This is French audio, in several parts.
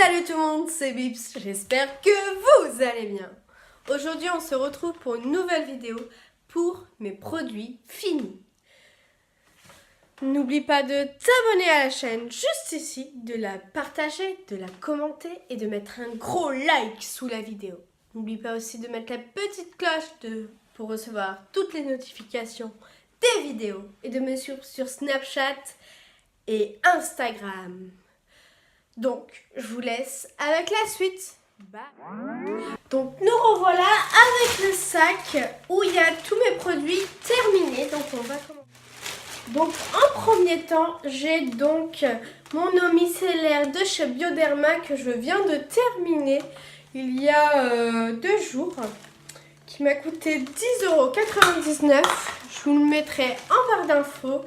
Salut tout le monde, c'est Bips, j'espère que vous allez bien. Aujourd'hui on se retrouve pour une nouvelle vidéo pour mes produits finis. N'oublie pas de t'abonner à la chaîne juste ici, de la partager, de la commenter et de mettre un gros like sous la vidéo. N'oublie pas aussi de mettre la petite cloche pour recevoir toutes les notifications des vidéos et de me suivre sur Snapchat et Instagram. Donc, je vous laisse avec la suite. Bye. Donc, nous revoilà avec le sac où il y a tous mes produits terminés. Donc, on va commencer. Donc, en premier temps, j'ai donc mon eau micellaire de chez Bioderma que je viens de terminer il y a 2 jours, qui m'a coûté 10,99 €. Je vous le mettrai en barre d'infos,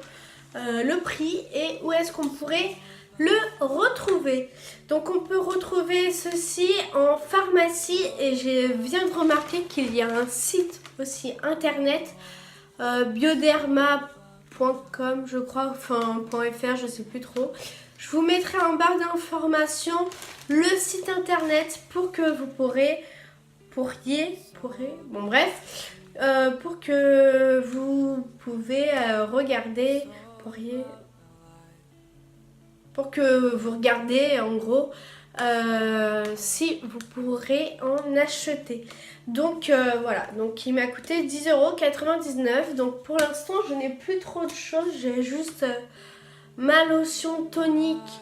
le prix et où est-ce qu'on pourrait le retrouver. Donc on peut retrouver ceci en pharmacie et je viens de remarquer qu'il y a un site aussi internet, bioderma.com je crois, enfin .fr, je sais plus trop. Je vous mettrai en barre d'informations le site internet pour que vous pour que vous pouvez regarder, pour que vous regardez en gros si vous pourrez en acheter. Donc voilà, donc il m'a coûté 10,99 €. Donc pour l'instant je n'ai plus trop de choses, j'ai juste ma lotion tonique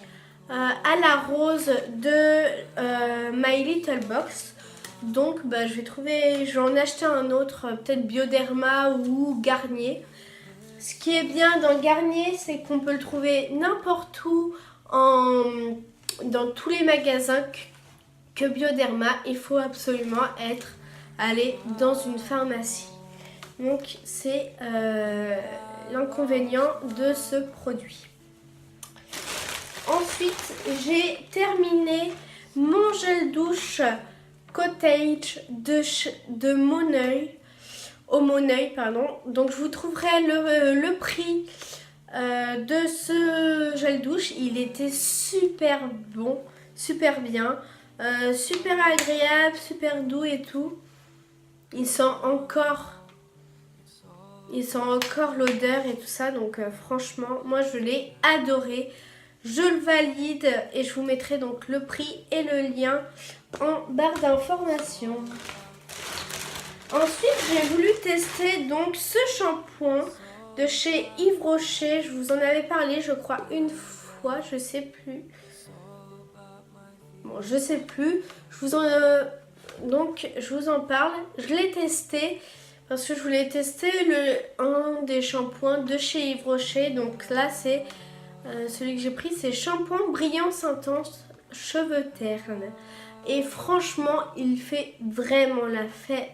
à la rose de My Little Box. Donc bah, je vais trouver, je vais en acheter un autre, peut-être Bioderma ou Garnier. Ce qui est bien dans Garnier, c'est qu'on peut le trouver n'importe où dans tous les magasins que Bioderma. Il faut absolument aller dans une pharmacie. Donc c'est l'inconvénient de ce produit. Ensuite, j'ai terminé mon gel douche Cottage de Moneuil. Au Moneuil, pardon. Donc je vous trouverai le prix de ce gel douche. Il était super bon, super bien, super agréable, super doux et tout. Il sent encore l'odeur et tout ça. Donc franchement, moi je l'ai adoré. Je le valide et je vous mettrai donc le prix et le lien en barre d'informations. Ensuite, j'ai voulu tester donc ce shampoing de chez Yves Rocher. Je vous en avais parlé, je crois, une fois, je sais plus. Bon, je sais plus. Donc, je vous en parle. Je l'ai testé parce que je voulais tester un des shampoings de chez Yves Rocher. Donc là, c'est celui que j'ai pris, c'est shampoing brillance intense cheveux ternes. Et franchement, il fait vraiment l'affaire.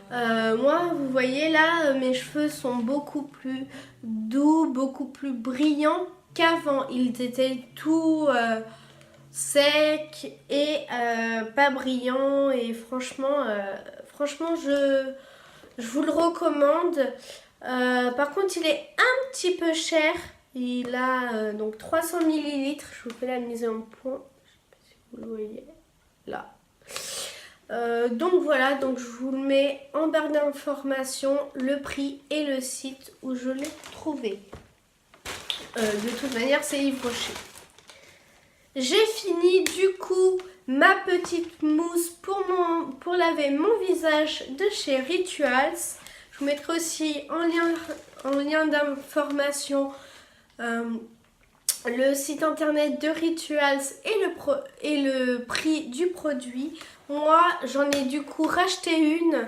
Moi, vous voyez là, mes cheveux sont beaucoup plus doux, beaucoup plus brillants qu'avant. Ils étaient tout secs et pas brillants. Et franchement, je vous le recommande. Par contre, il est un petit peu cher. Il a donc 300 ml. Je vous fais la mise en point. Vous le voyez là. Donc voilà, donc je vous le mets en barre d'informations, le prix et le site où je l'ai trouvé. De toute manière, c'est Yves Rocher. J'ai fini du coup ma petite mousse pour laver mon visage de chez Rituals. Je vous mettrai aussi en lien d'information le site internet de Rituals et le prix du produit. Moi, j'en ai du coup racheté une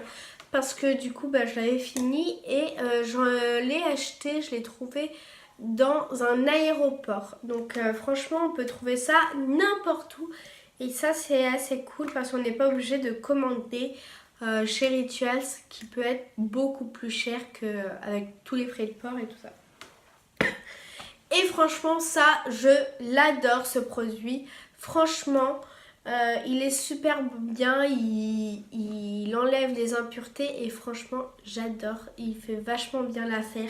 parce que du coup, bah, je l'avais fini et je l'ai acheté, je l'ai trouvé dans un aéroport. Donc franchement, on peut trouver ça n'importe où. Et ça, c'est assez cool parce qu'on n'est pas obligé de commander chez Rituals qui peut être beaucoup plus cher qu'avec tous les frais de port et tout ça. Et franchement, ça, je l'adore ce produit. Franchement, il est super bien. Il enlève les impuretés et franchement, j'adore. Il fait vachement bien l'affaire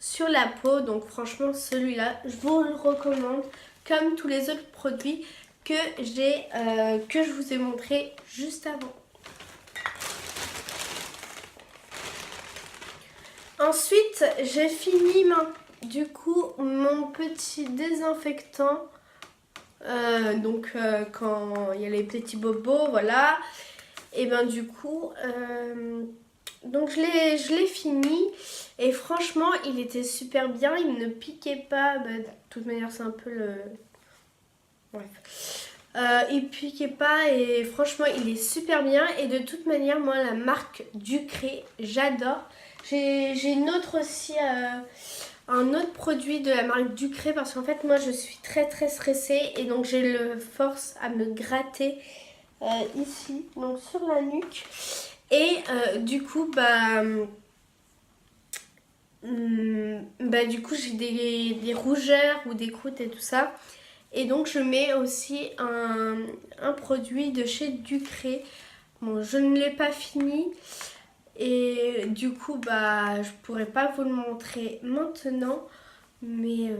sur la peau. Donc franchement celui-là je vous le recommande comme tous les autres produits que je vous ai montré juste avant. Ensuite j'ai fini du coup mon petit désinfectant. Quand il y a les petits bobos, voilà. Et ben du coup donc je l'ai fini et franchement il était super bien, il ne piquait pas. De toute manière c'est un peu le... Bref. Il piquait pas et franchement il est super bien. Et de toute manière moi la marque Ducré j'adore. J'ai une autre aussi, un autre produit de la marque Ducré, parce qu'en fait moi je suis très stressée et donc j'ai le force à me gratter ici, donc sur la nuque. Et du coup du coup j'ai des rougeurs ou des croûtes et tout ça. Et donc je mets aussi un produit de chez Ducré. Bon, je ne l'ai pas fini. Et du coup, je pourrais pas vous le montrer maintenant. Mais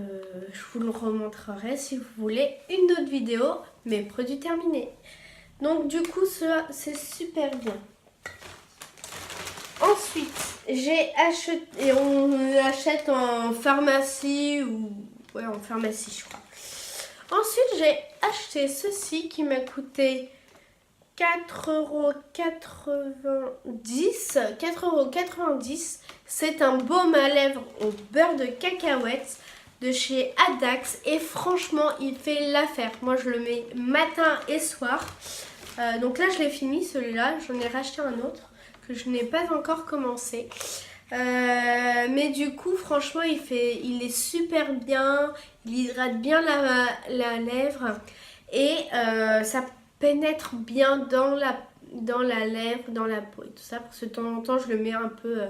je vous le remontrerai si vous voulez une autre vidéo. Mes produits terminés. Donc du coup, ça c'est super bien. Ensuite, j'ai acheté... Et on achète en pharmacie ou... Ouais, en pharmacie je crois. Ensuite, j'ai acheté ceci qui m'a coûté 4,90 €. C'est un baume à lèvres au beurre de cacahuète de chez Adax. Et franchement, il fait l'affaire. Moi, je le mets matin et soir. Donc là, je l'ai fini celui-là. J'en ai racheté un autre que je n'ai pas encore commencé. Mais du coup franchement il est super bien, il hydrate bien la lèvre et ça pénètre bien dans la lèvre, dans la peau et tout ça. Parce que de temps en temps je le mets un peu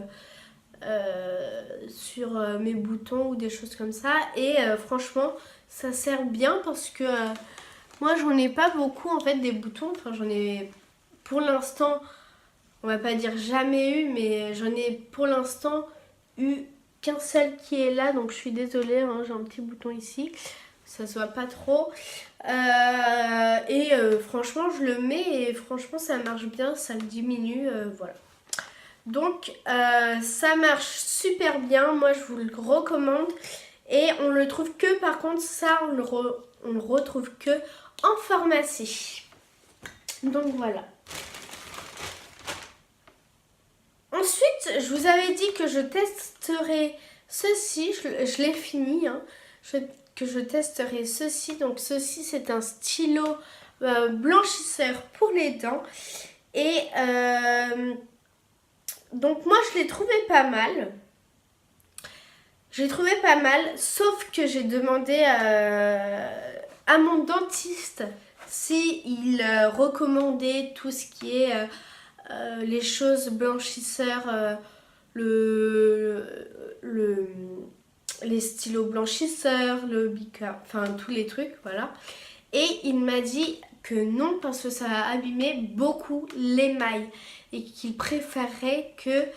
sur mes boutons ou des choses comme ça. Et franchement ça sert bien parce que moi j'en ai pas beaucoup en fait des boutons. Enfin j'en ai pour l'instant... On va pas dire jamais eu, mais j'en ai pour l'instant eu qu'un seul qui est là. Donc je suis désolée, hein, j'ai un petit bouton ici. Ça se voit pas trop. Franchement, je le mets et franchement, ça marche bien. Ça le diminue, voilà. Donc, ça marche super bien. Moi, je vous le recommande. Et on le trouve que, par contre, ça, on le retrouve que en pharmacie. Donc, voilà. Ensuite, je vous avais dit que je testerai ceci, je l'ai fini, hein, que je testerai ceci. Donc ceci, c'est un stylo blanchisseur pour les dents. Et donc moi, je l'ai trouvé pas mal. Sauf que j'ai demandé à mon dentiste s'il recommandait tout ce qui est... les choses blanchisseurs, les stylos blanchisseurs, le bica, enfin tous les trucs, voilà. Et il m'a dit que non, parce que ça a abîmé beaucoup l'émail et qu'il préférerait que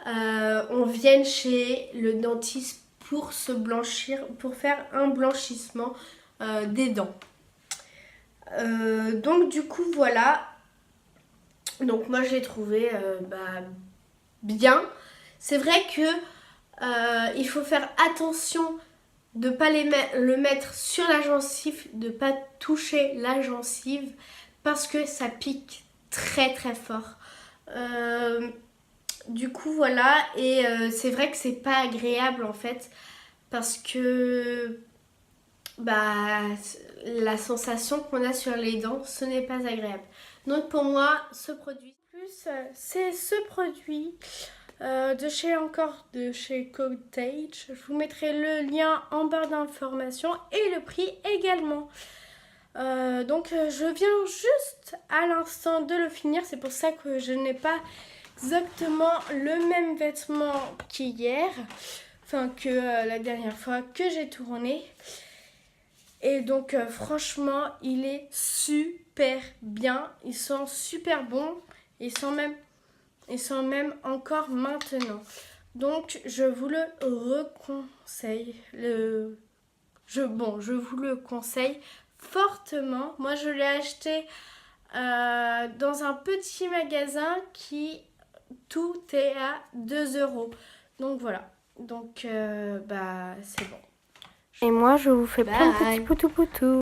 on vienne chez le dentiste pour se blanchir, pour faire un blanchissement des dents. Donc du coup voilà. Donc moi je l'ai trouvé bien. C'est vrai que il faut faire attention de ne pas le mettre sur la gencive, de ne pas toucher la gencive parce que ça pique très fort. Du coup voilà, et c'est vrai que c'est pas agréable en fait parce que la sensation qu'on a sur les dents, ce n'est pas agréable. Donc pour moi, ce produit, c'est ce produit de chez Cottage. Je vous mettrai le lien en barre d'informations et le prix également. Je viens juste à l'instant de le finir. C'est pour ça que je n'ai pas exactement le même vêtement qu'hier. Enfin que la dernière fois que j'ai tourné. Et donc franchement, il est super bien. Ils sont super bons. Ils sont même encore maintenant. Donc je vous le reconseille. Je vous le conseille fortement. Moi je l'ai acheté dans un petit magasin qui tout est à 2 euros. Donc voilà. Donc c'est bon. Et moi je vous fais plein de petits Bye. poutous poutous.